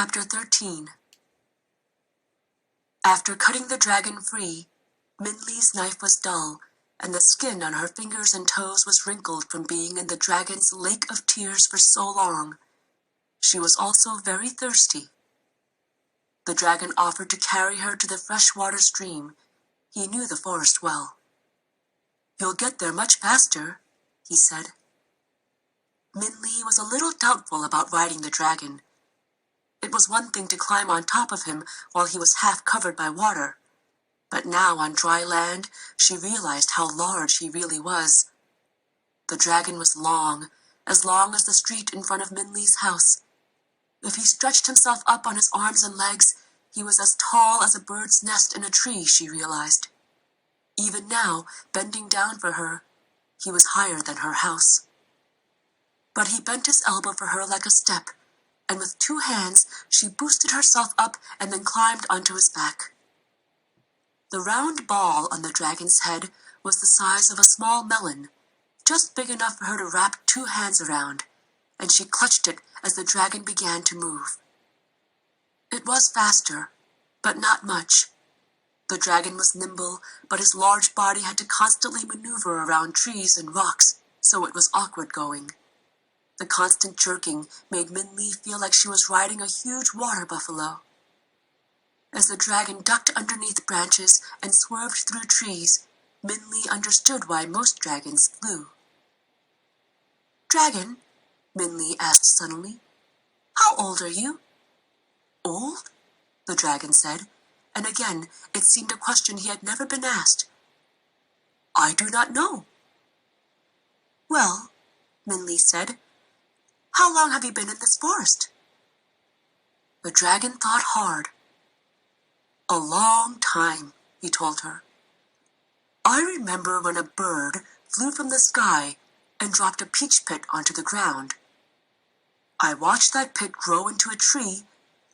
Chapter 13. After cutting the dragon free, Minli's knife was dull, and the skin on her fingers and toes was wrinkled from being in the dragon's lake of tears for so long. She was also very thirsty. The dragon offered to carry her to the freshwater stream. He knew the forest well. "You'll get there much faster," he said. Minli was a little doubtful about riding the dragon. It was one thing to climb on top of him while he was half covered by water, but now on dry land she realized how large he really was. The dragon was long as the street in front of Minli's house. If he stretched himself up on his arms and legs, he was as tall as a bird's nest in a tree, she realized. Even now, bending down for her, he was higher than her house. But he bent his elbow for her like a step, and with 2 hands she boosted herself up and then climbed onto his back. The round ball on the dragon's head was the size of a small melon, just big enough for her to wrap 2 hands around, and she clutched it as the dragon began to move. It was faster, but not much. The dragon was nimble, but his large body had to constantly maneuver around trees and rocks, so it was awkward going. The constant jerking made Minli feel like she was riding a huge water buffalo. As the dragon ducked underneath branches and swerved through trees, Minli understood why most dragons flew. "Dragon," Minli asked suddenly, "how old are you?" "Old?" the dragon said, and again it seemed a question he had never been asked. "I do not know." "Well," Minli said, "how long have you been in this forest?" The dragon thought hard. "A long time," he told her. "I remember when a bird flew from the sky and dropped a peach pit onto the ground. I watched that pit grow into a tree,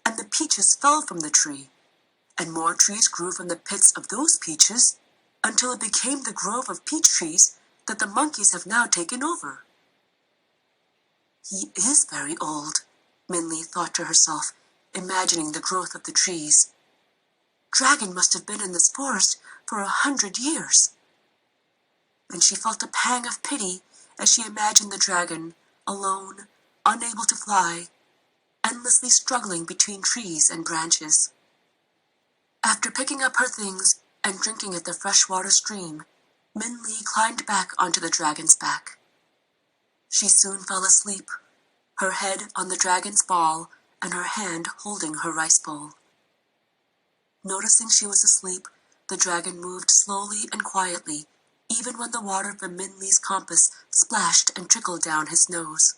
and the peaches fell from the tree, and more trees grew from the pits of those peaches until it became the grove of peach trees that the monkeys have now taken over." "He is very old," Minli thought to herself, imagining the growth of the trees. "Dragon must have been in this forest for 100 years. And she felt a pang of pity as she imagined the dragon, alone, unable to fly, endlessly struggling between trees and branches. After picking up her things and drinking at the freshwater stream, Minli climbed back onto the dragon's back. She soon fell asleep, her head on the dragon's ball and her hand holding her rice bowl. Noticing she was asleep, the dragon moved slowly and quietly, even when the water from Minli's compass splashed and trickled down his nose.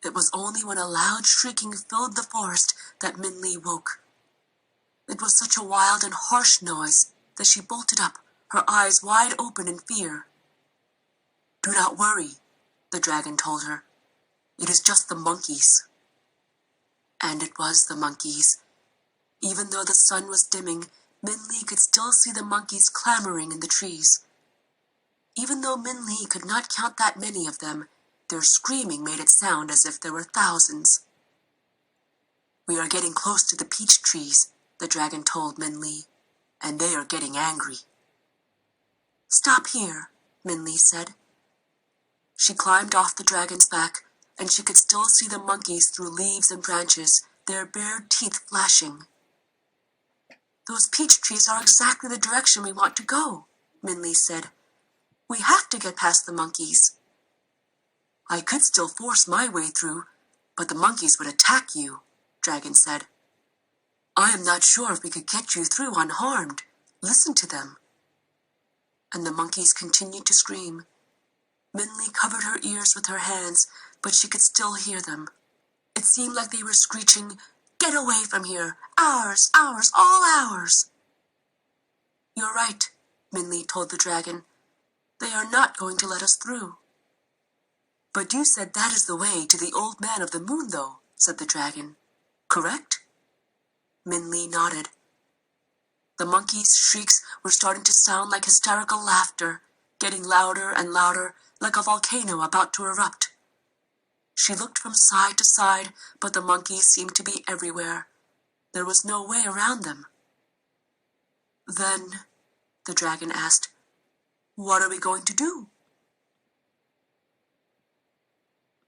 It was only when a loud shrieking filled the forest that Minli woke. It was such a wild and harsh noise that she bolted up, her eyes wide open in fear. "Do not worry," the dragon told her. "It is just the monkeys." And it was the monkeys. Even though the sun was dimming, Minli could still see the monkeys clamoring in the trees. Even though Minli could not count that many of them, their screaming made it sound as if there were thousands. "We are getting close to the peach trees," the dragon told Minli, "and they are getting angry." "Stop here," Minli said. She climbed off the dragon's back, and she could still see the monkeys through leaves and branches, their bared teeth flashing. "Those peach trees are exactly the direction we want to go," Minli said. "We have to get past the monkeys." "I could still force my way through, but the monkeys would attack you," Dragon said. "I am not sure if we could get you through unharmed. Listen to them." And the monkeys continued to scream. Minli covered her ears with her hands, but she could still hear them. It seemed like they were screeching, "Get away from here! Ours! Ours! All ours!" "You're right," Minli told the dragon. "They are not going to let us through." "But you said that is the way to the Old Man of the Moon, though," said the dragon. "Correct?" Minli nodded. The monkeys' shrieks were starting to sound like hysterical laughter, getting louder and louder, like a volcano about to erupt. She looked from side to side, but the monkeys seemed to be everywhere. There was no way around them. "Then," the dragon asked, "what are we going to do?"